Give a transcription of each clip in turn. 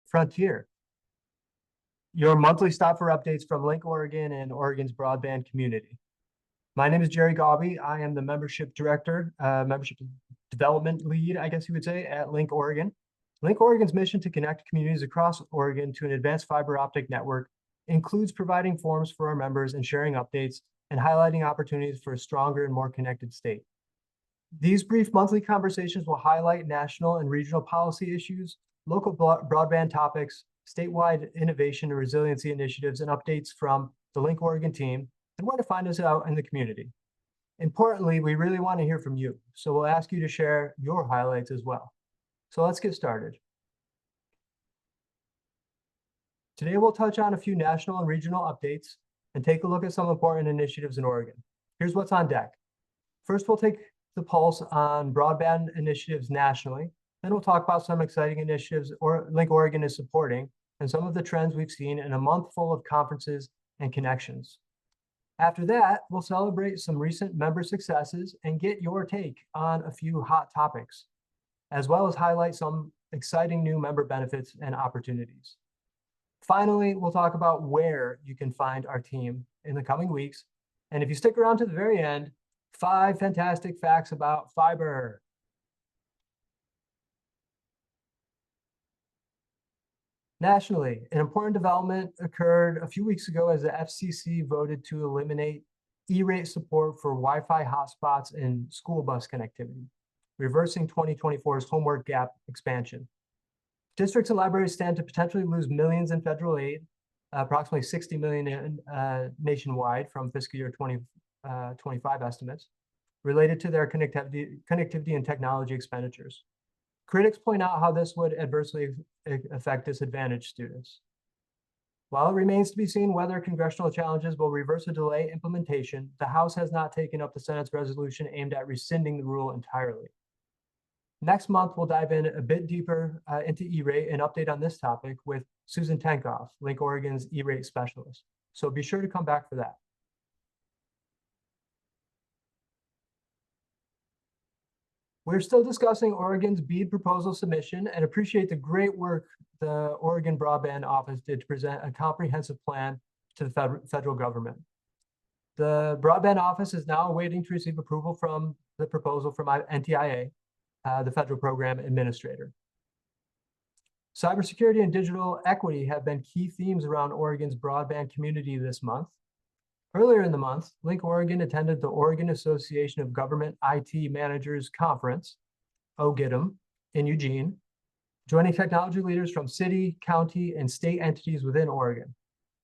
Frontier, your monthly stop for updates from Link Oregon and Oregon's broadband community. My name is Jerry Galby. I am the membership director, membership development lead, I guess you would say, at Link Oregon. Link Oregon's mission to connect communities across Oregon to an advanced fiber optic network includes providing forums for our members and sharing updates and highlighting opportunities for a stronger and more connected state. These brief monthly conversations will highlight national and regional policy issues, local broadband topics, statewide innovation and resiliency initiatives, and updates from the Link Oregon team, and where to find us out in the community. Importantly, we really want to hear from you, so we'll ask you to share your highlights as well. So let's get started. Today, we'll touch on a few national and regional updates and take a look at some important initiatives in Oregon. Here's what's on deck. First, we'll take the pulse on broadband initiatives nationally. Then we'll talk about some exciting initiatives Link Oregon is supporting and some of the trends we've seen in a month full of conferences and connections. After that, we'll celebrate some recent member successes and get your take on a few hot topics, as well as highlight some exciting new member benefits and opportunities. Finally, we'll talk about where you can find our team in the coming weeks. And if you stick around to the very end, 5 fantastic facts about fiber. Nationally, an important development occurred a few weeks ago as the FCC voted to eliminate E-rate support for Wi-Fi hotspots and school bus connectivity, reversing 2024's homework gap expansion. Districts and libraries stand to potentially lose millions in federal aid, approximately 60 million nationwide from fiscal year 2025 estimates, related to their connectivity and technology expenditures. Critics point out how this would adversely affect disadvantaged students. While it remains to be seen whether congressional challenges will reverse or delay implementation, the House has not taken up the Senate's resolution aimed at rescinding the rule entirely. Next month, we'll dive in a bit deeper into E-rate and update on this topic with Susan Tenkoff, Link Oregon's E-rate specialist. So be sure to come back for that. We're still discussing Oregon's BEAD proposal submission and appreciate the great work the Oregon Broadband Office did to present a comprehensive plan to the federal government. The Broadband Office is now waiting to receive approval from the proposal from NTIA, the federal program administrator. Cybersecurity and digital equity have been key themes around Oregon's broadband community this month. Earlier in the month, Link Oregon attended the Oregon Association of Government IT Managers Conference, OGITM, in Eugene, joining technology leaders from city, county, and state entities within Oregon.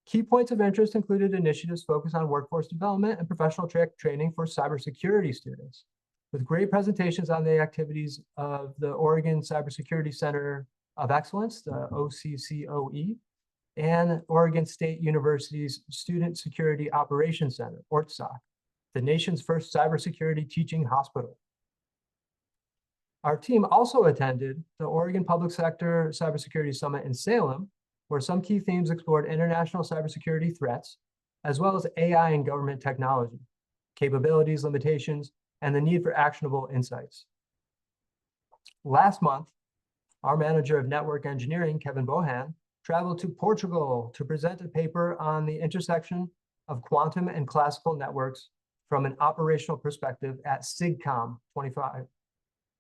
Key points of interest included initiatives focused on workforce development and professional training for cybersecurity students, with great presentations on the activities of the Oregon Cybersecurity Center of Excellence, the OCCOE, and Oregon State University's Student Security Operations Center, ORTSOC, the nation's first cybersecurity teaching hospital. Our team also attended the Oregon Public Sector Cybersecurity Summit in Salem, where some key themes explored international cybersecurity threats, as well as AI and government technology, capabilities, limitations, and the need for actionable insights. Last month, our manager of network engineering, Kevin Bohan, traveled to Portugal to present a paper on the intersection of quantum and classical networks from an operational perspective at SIGCOM 25,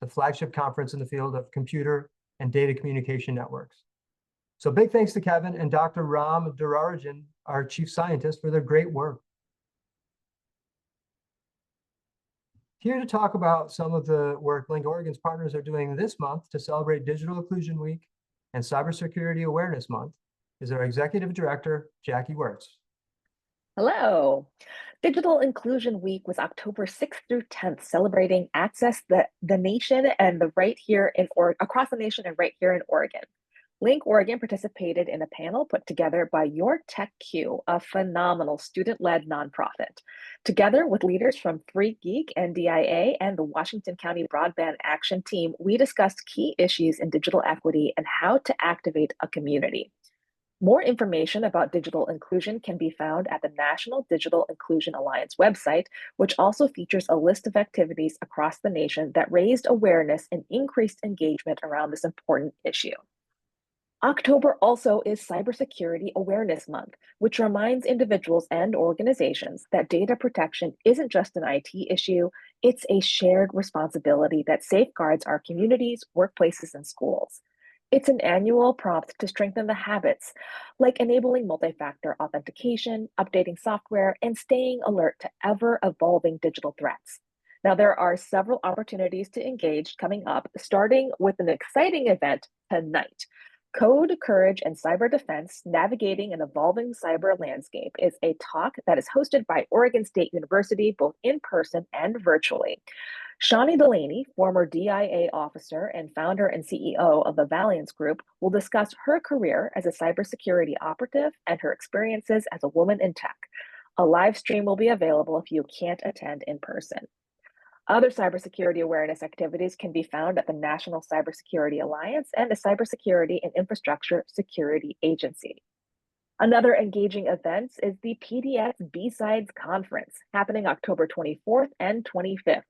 the flagship conference in the field of computer and data communication networks. So big thanks to Kevin and Dr. Ram Durarajan, our chief scientist, for their great work. Here to talk about some of the work Link Oregon's partners are doing this month to celebrate Digital Inclusion Week and Cybersecurity Awareness Month is our Executive Director, Jackie Wirtz. Hello. Digital Inclusion Week was October 6th through 10th, celebrating access the nation and across the nation and right here in Oregon. Link Oregon participated in a panel put together by Your Tech Q, a phenomenal student-led nonprofit. Together with leaders from 3Geek, NDIA, and the Washington County Broadband Action Team, we discussed key issues in digital equity and how to activate a community. More information about digital inclusion can be found at the National Digital Inclusion Alliance website, which also features a list of activities across the nation that raised awareness and increased engagement around this important issue. October also is Cybersecurity Awareness Month, which reminds individuals and organizations that data protection isn't just an IT issue, it's a shared responsibility that safeguards our communities, workplaces, and schools. It's an annual prompt to strengthen the habits, like enabling multi factor authentication, updating software, and staying alert to ever evolving digital threats. Now, there are several opportunities to engage coming up, starting with an exciting event tonight. Code, Courage, and Cyber Defense Navigating an Evolving Cyber Landscape is a talk that is hosted by Oregon State University, both in person and virtually. Shawnee Delaney, former DIA officer and founder and CEO of the Valiance Group, will discuss her career as a cybersecurity operative and her experiences as a woman in tech. A live stream will be available if you can't attend in person. Other cybersecurity awareness activities can be found at the National Cybersecurity Alliance and the Cybersecurity and Infrastructure Security Agency. Another engaging event is the PDX B-Sides Conference, happening October 24th and 25th.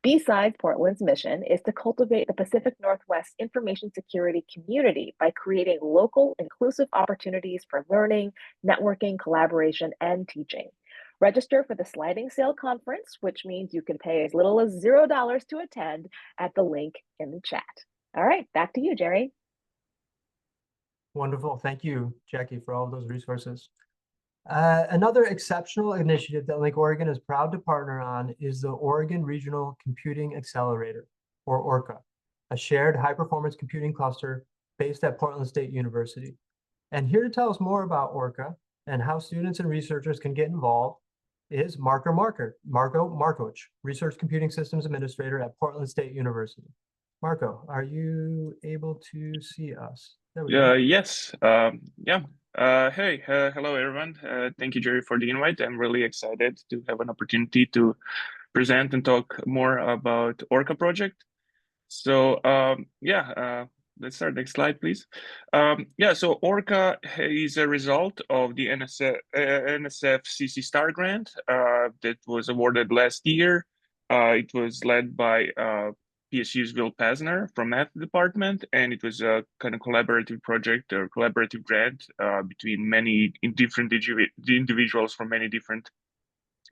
B-Sides Portland's mission is to cultivate the Pacific Northwest information security community by creating local, inclusive opportunities for learning, networking, collaboration, and teaching. Register for the sliding sale conference, which means you can pay as little as $0 to attend at the link in the chat. All right, back to you, Jerry. Wonderful. Thank you, Jackie, for all of those resources. Another exceptional initiative that Link Oregon is proud to partner on is the Oregon Regional Computing Accelerator, or ORCA, a shared high-performance computing cluster based at Portland State University. And here to tell us more about ORCA and how students and researchers can get involved is Marco Markoch, Research Computing Systems Administrator at Portland State University. Marco, are you able to see us? There we go. Yes. Hey, hello everyone. Thank you, Jerry, for the invite. I'm really excited to have an opportunity to present and talk more about Orca project. So let's start. Next slide, please. So Orca is a result of the NSF CC Star grant that was awarded last year. It was led by PSU's Will Pasner from Math Department, and it was a kind of collaborative project or collaborative grant between many different individuals from many different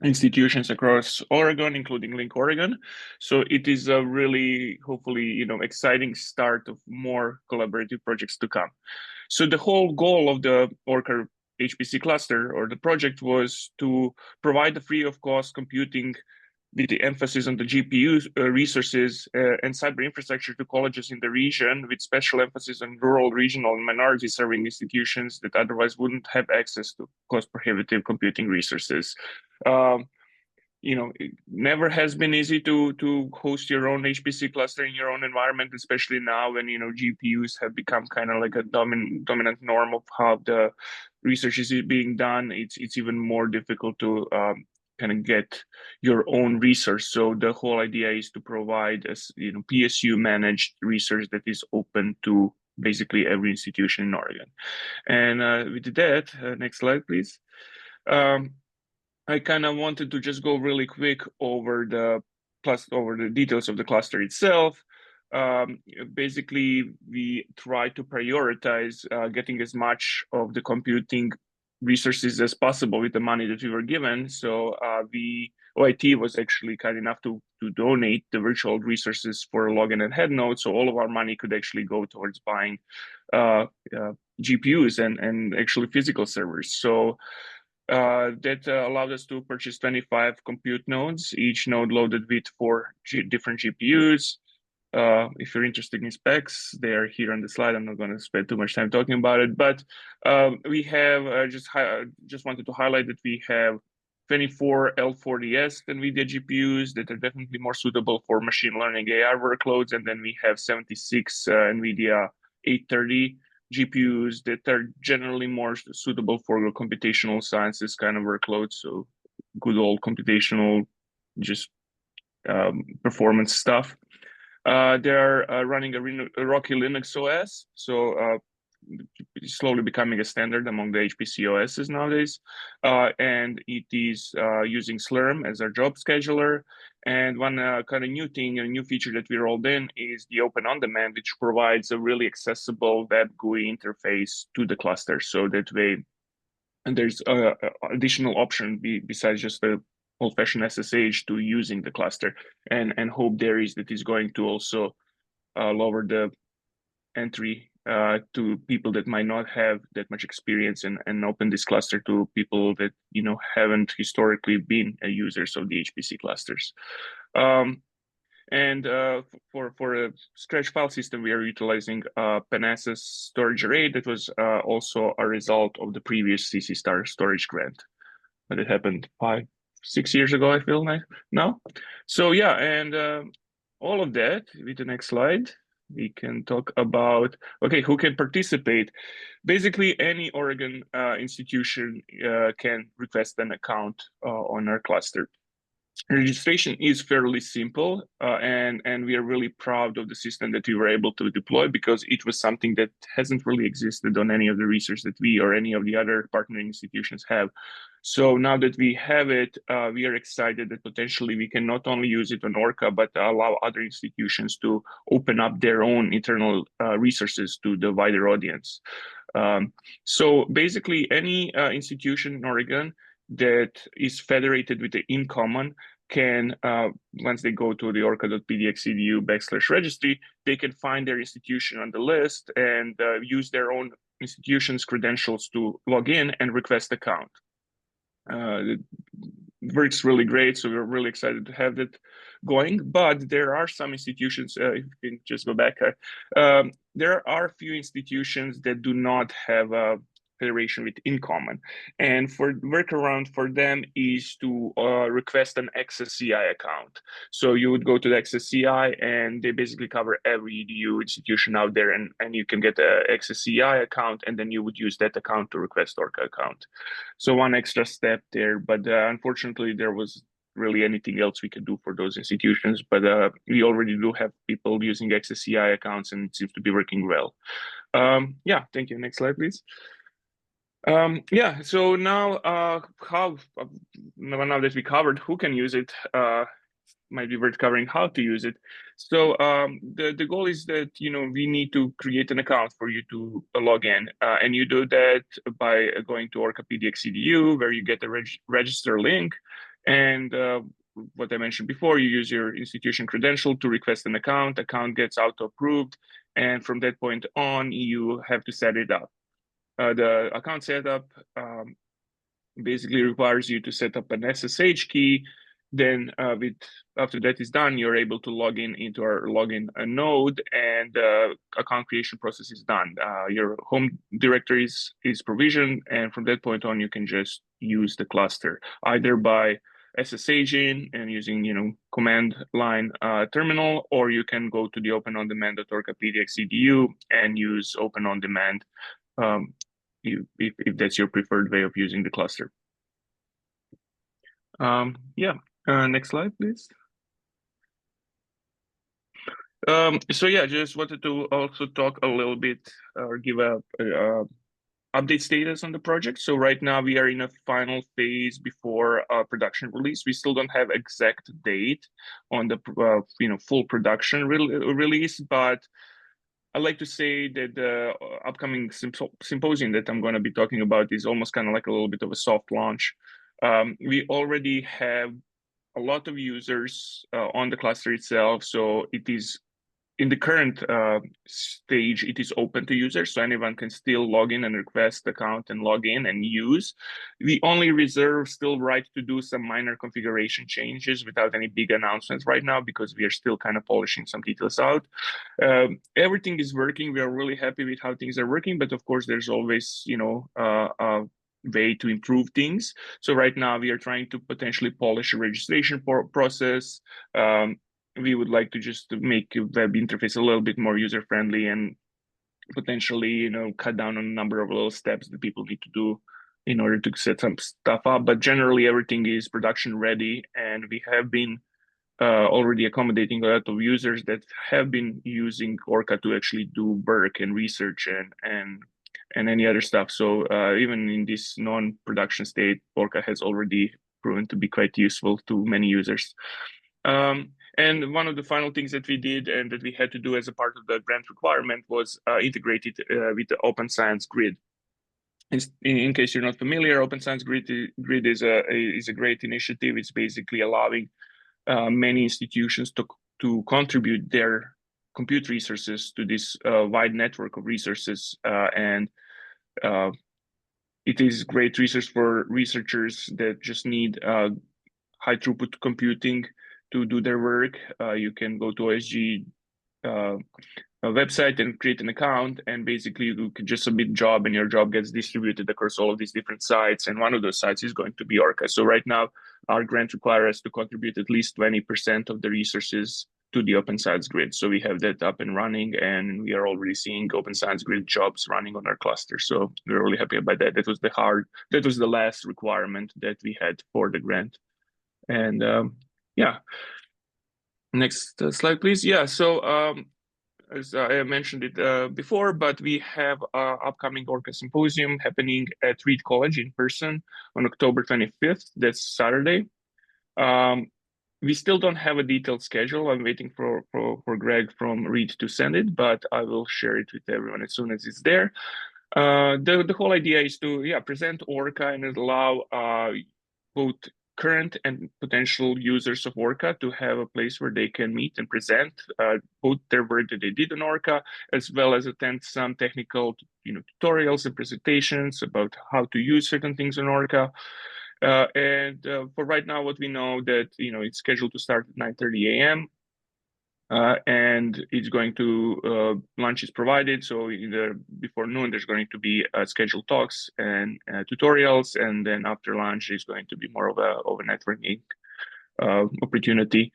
institutions across Oregon, including Link Oregon. So it is a really, hopefully, exciting start of more collaborative projects to come. So the whole goal of the Orca HPC cluster or the project was to provide the free of cost computing with the emphasis on the GPU resources and cyber infrastructure to colleges in the region, with special emphasis on rural, regional, and minority serving institutions that otherwise wouldn't have access to cost-prohibitive computing resources. It never has been easy to host your own HPC cluster in your own environment, especially now when GPUs have become kind of like a dominant norm of how the research is being done. It's even more difficult to kind of get your own resource. So the whole idea is to provide a PSU managed research that is open to basically every institution in Oregon. And with that, next slide, please. I kind of wanted to just go really quick over the details of the cluster itself. Basically, we try to prioritize getting as much of the computing resources as possible with the money that we were given. So OIT was actually kind enough to donate the virtual resources for login and head node. So all of our money could actually go towards buying GPUs and actually physical servers. So that allowed us to purchase 25 compute nodes, each node loaded with 4 different GPUs. If you're interested in specs, they are here on the slide. I'm not going to spend too much time talking about it, but we have just wanted to highlight that we have 24 L40S NVIDIA GPUs that are definitely more suitable for machine learning AI workloads, and then we have 76 NVIDIA 830 GPUs that are generally more suitable for computational sciences kind of workloads. So good old computational, just performance stuff. They're running a Rocky Linux OS, so slowly becoming a standard among the HPC OSs nowadays. And it is using Slurm as our job scheduler. And one kind of new thing, a new feature that we rolled in is the Open On Demand, which provides a really accessible web GUI interface to the cluster. So that way, and there's additional option besides just the old-fashioned SSH to using the cluster. And hope there is that is going to also lower the entry to people that might not have that much experience, and open this cluster to people that haven't historically been users of the HPC clusters. And for a stretch file system, we are utilizing Panasas storage array that was also a result of the previous CC Star storage grant. But it happened 5-6 years ago, I feel like now. So yeah, and all of that, with the next slide, we can talk about, okay, who can participate. Basically, any Oregon institution can request an account on our cluster. Registration is fairly simple, and we are really proud of the system that we were able to deploy, because it was something that hasn't really existed on any of the research that we or any of the other partnering institutions have. So now that we have it, we are excited that potentially we can not only use it on Orca, but allow other institutions to open up their own internal resources to the wider audience. So basically, any institution in Oregon that is federated with the in common can, once they go to the orca.pdx.edu/registry, they can find their institution on the list and use their own institution's credentials to log in and request account. It works really great, so we're really excited to have that going. But there are some institutions, if you can just go back, there are a few institutions that do not have a federation with in common, and for workaround for them is to request an XSCI account. So you would go to the XSCI, and they basically cover every EDU institution out there, and you can get a XSCI account, and then you would use that account to request Orca account. So one extra step there, but unfortunately there was really anything else we could do for those institutions, but we already do have people using XSCI accounts, and it seems to be working well. Yeah, thank you. Next slide, please. Yeah, so now now that we covered who can use it, might be worth covering how to use it. So the goal is that we need to create an account for you to log in, and you do that by going to orca.pdx.edu, where you get the register link, and what I mentioned before, you use your institution credential to request an account. Account gets auto approved, and from that point on, you have to set it up. The account setup basically requires you to set up an SSH key. Then after that is done, you're able to log in into our login node, and the account creation process is done. Your home directory is provisioned, and from that point on, you can just use the cluster either by SSHing and using command line terminal, or you can go to the openondemand.orca.pdx.edu and use Open On Demand. If that's your preferred way of using the cluster. Yeah, next slide, please. So yeah, just wanted to also talk a little bit or give a update status on the project. So right now we are in a final phase before production release. We still don't have exact date on the full production release, but I'd like to say that the upcoming symposium that I'm going to be talking about is almost kind of like a little bit of a soft launch. We already have a lot of users on the cluster itself, so it is in the current stage, it is open to users, so anyone can still log in and request account and log in and use. We only reserve still right to do some minor configuration changes without any big announcements right now, because we are still kind of polishing some details out. Everything is working. We are really happy with how things are working, but of course, there's always, a way to improve things. So right now we are trying to potentially polish a registration process. We would like to just make the web interface a little bit more user-friendly and potentially, cut down on a number of little steps that people need to do in order to set some stuff up. But generally, everything is production ready, and we have been already accommodating a lot of users that have been using Orca to actually do work and research and any other stuff. So even in this non-production state, Orca has already proven to be quite useful to many users. And one of the final things that we did and that we had to do as a part of the grant requirement was integrate it with the Open Science Grid. In case you're not familiar, Open Science Grid is a great initiative. It's basically allowing many institutions to contribute their compute resources to this wide network of resources, and it is great resource for researchers that just need high throughput computing to do their work. You can go to OSG website and create an account, and basically you can just submit a job, and your job gets distributed across all of these different sites, and one of those sites is going to be Orca. So right now our grant requires us to contribute at least 20% of the resources to the Open Science Grid. So we have that up and running, and we are already seeing Open Science Grid jobs running on our cluster. So we're really happy about that. That was the last requirement that we had for the grant. And yeah, next slide, please. Yeah, so as I mentioned it before, but we have an upcoming Orca Symposium happening at Reed College in person on October 25th. That's Saturday. We still don't have a detailed schedule. I'm waiting for Greg from Reed to send it, but I will share it with everyone as soon as it's there. The whole idea is to present Orca and allow both current and potential users of Orca to have a place where they can meet and present both their work that they did on Orca, as well as attend some technical tutorials and presentations about how to use certain things on Orca. And for right now, what we know that it's scheduled to start at 9:30 a.m. And it's going to lunch is provided, so either before noon there's going to be scheduled talks and tutorials, and then after lunch is going to be more of a networking opportunity.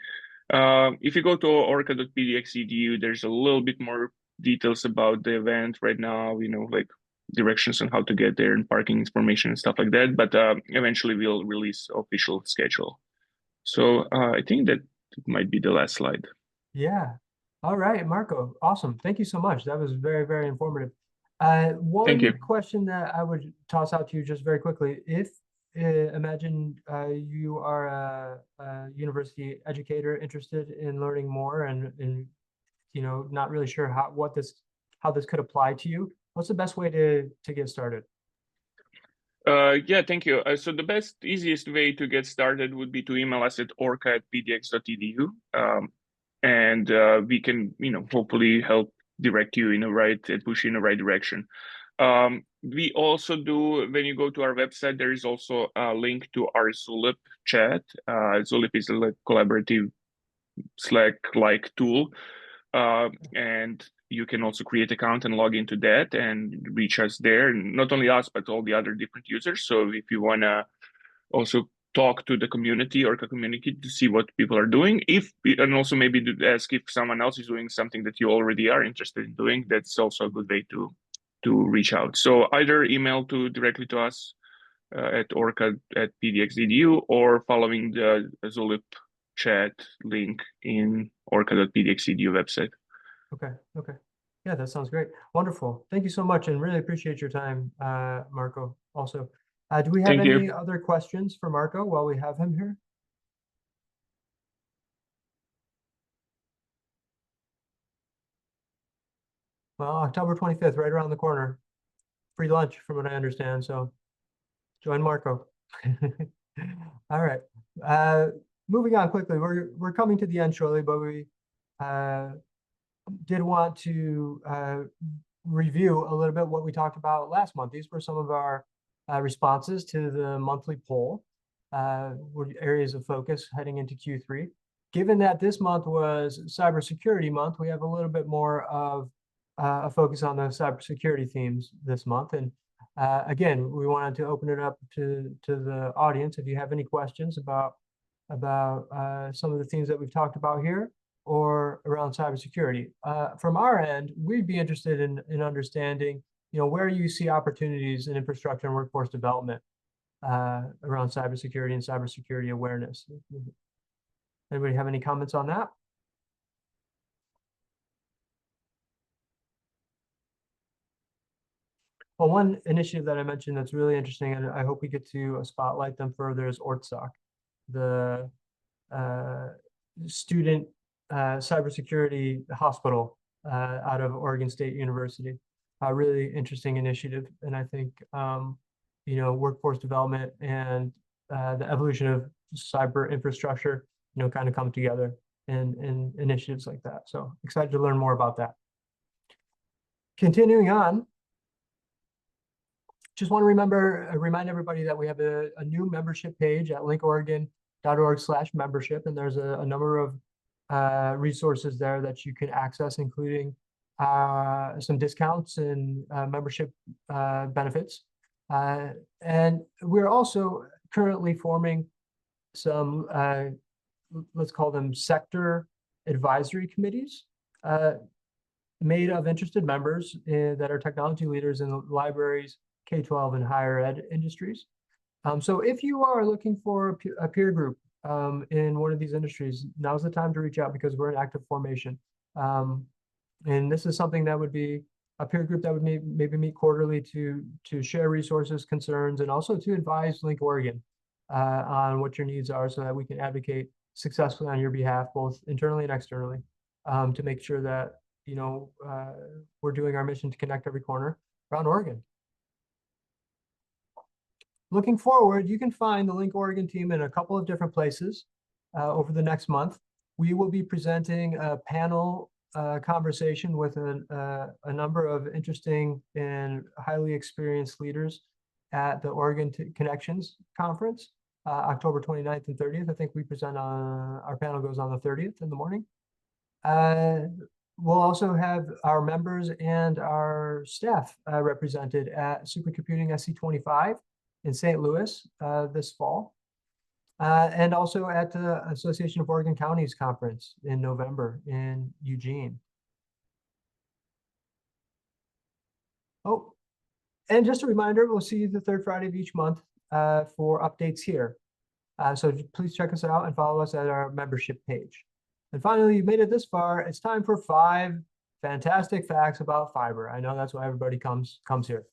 If you go to orca.pdx.edu, there's a little bit more details about the event right now, like directions on how to get there and parking information and stuff like that, but eventually we'll release official schedule. So I think that might be the last slide. Yeah. All right, Marco. Awesome. Thank you so much. That was very, very informative. Thank you. One question that I would toss out to you just very quickly. If imagine you are a university educator interested in learning more and not really sure how this could apply to you, what's the best way to get started? Yeah, thank you. So the easiest way to get started would be to email us at orca@pdx.edu. And we can, hopefully help direct you and push you in the right direction. We also do, when you go to our website, there is also a link to our Zulip chat. Zulip is a collaborative Slack-like tool. And you can also create an account and log into that and reach us there. And not only us, but all the other different users. So if you want to also talk to the community or community to see what people are doing, and also maybe to ask if someone else is doing something that you already are interested in doing, that's also a good way to reach out. So either email directly to us at orca@pdx.edu or following the Zulip chat link in orca.pdx.edu website. Okay. Yeah, that sounds great. Wonderful. Thank you so much, and really appreciate your time, Marco, also. Do we have any other questions for Marco while we have him here? Well, October 25th, right around the corner. Free lunch, from what I understand. So join Marco. All right. Moving on quickly. We're coming to the end shortly, but we did want to review a little bit what we talked about last month. These were some of our responses to the monthly poll, areas of focus heading into Q3. Given that this month was cybersecurity month, we have a little bit more of a focus on the cybersecurity themes this month. And again, we wanted to open it up to the audience. If you have any questions about some of the themes that we've talked about here or around cybersecurity, from our end, we'd be interested in understanding where you see opportunities in infrastructure and workforce development around cybersecurity and cybersecurity awareness. Anybody have any comments on that? Well, one initiative that I mentioned that's really interesting, and I hope we get to spotlight them further, is ORTSOC. student cybersecurity hospital out of Oregon State University. A really interesting initiative, and I think workforce development and the evolution of cyber infrastructure, kind of come together in initiatives like that. So excited to learn more about that. Continuing on, just want to remind everybody that we have a new membership page at linkoregon.org/membership, and there's a number of resources there that you can access, including some discounts and membership benefits. And we're also currently forming some, let's call them sector advisory committees, made of interested members that are technology leaders in libraries, K-12 and higher ed industries. So if you are looking for a peer group in one of these industries, now's the time to reach out, because we're in active formation. And this is something that would be a peer group that would maybe meet quarterly to share resources, concerns, and also to advise Link Oregon on what your needs are, so that we can advocate successfully on your behalf, both internally and externally, to make sure that we're doing our mission to connect every corner around Oregon. Looking forward, you can find the Link Oregon team in a couple of different places over the next month. We will be presenting a panel conversation with a number of interesting and highly experienced leaders at the Oregon Connections Conference, October 29th and 30th. I think we present on, our panel goes on the 30th in the morning. We'll also have our members and our staff represented at Supercomputing SC25 in St. Louis this fall, and also at the Association of Oregon Counties Conference in November in Eugene. Oh, and just a reminder, we'll see you the third Friday of each month for updates here. So please check us out and follow us at our membership page. And finally, you've made it this far. It's time for 5 fantastic facts about fiber. I know that's why everybody comes here.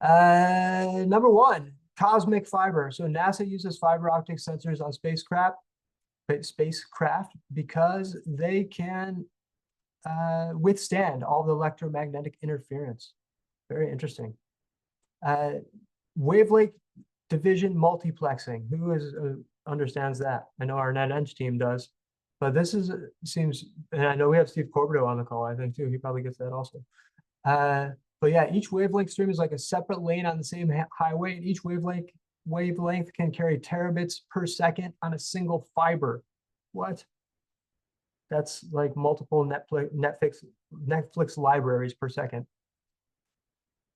Number 1, cosmic fiber. So NASA uses fiber optic sensors on spacecraft because they can withstand all the electromagnetic interference. Very interesting. Wavelength division multiplexing. Who understands that? I know our NetEng team does, but this seems, and I know we have Steve Corbido on the call, I think too. He probably gets that also. But yeah, each wavelength stream is like a separate lane on the same highway, and each wavelength can carry terabits per second on a single fiber. What? That's like multiple Netflix libraries per second.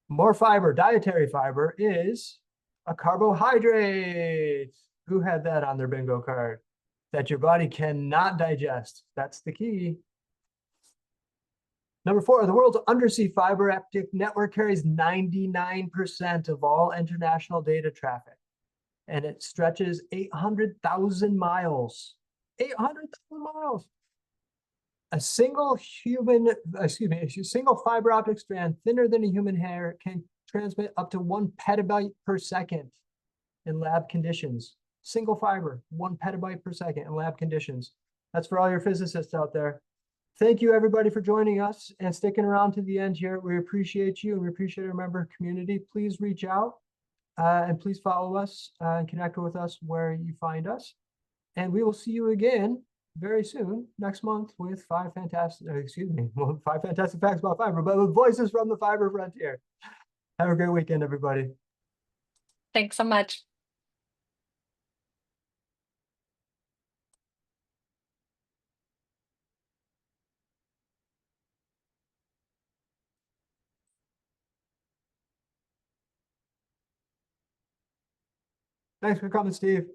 More fiber, dietary fiber, is a carbohydrate. Who had that on their bingo card? That your body cannot digest. That's the key. Number 4, the world's undersea fiber optic network carries 99% of all international data traffic, and it stretches 800,000 miles. 800,000 miles. A single fiber optic strand thinner than a human hair can transmit up to 1 petabyte per second in lab conditions. Single fiber, 1 petabyte per second in lab conditions. That's for all your physicists out there. Thank you, everybody, for joining us and sticking around to the end here. We appreciate you, and we appreciate our member community. Please reach out and please follow us and connect with us where you find us. And we will see you again very soon next month with 5 fantastic facts about fiber, but with voices from the fiber frontier. Have a great weekend, everybody. Thanks so much. Thanks for coming, Steve.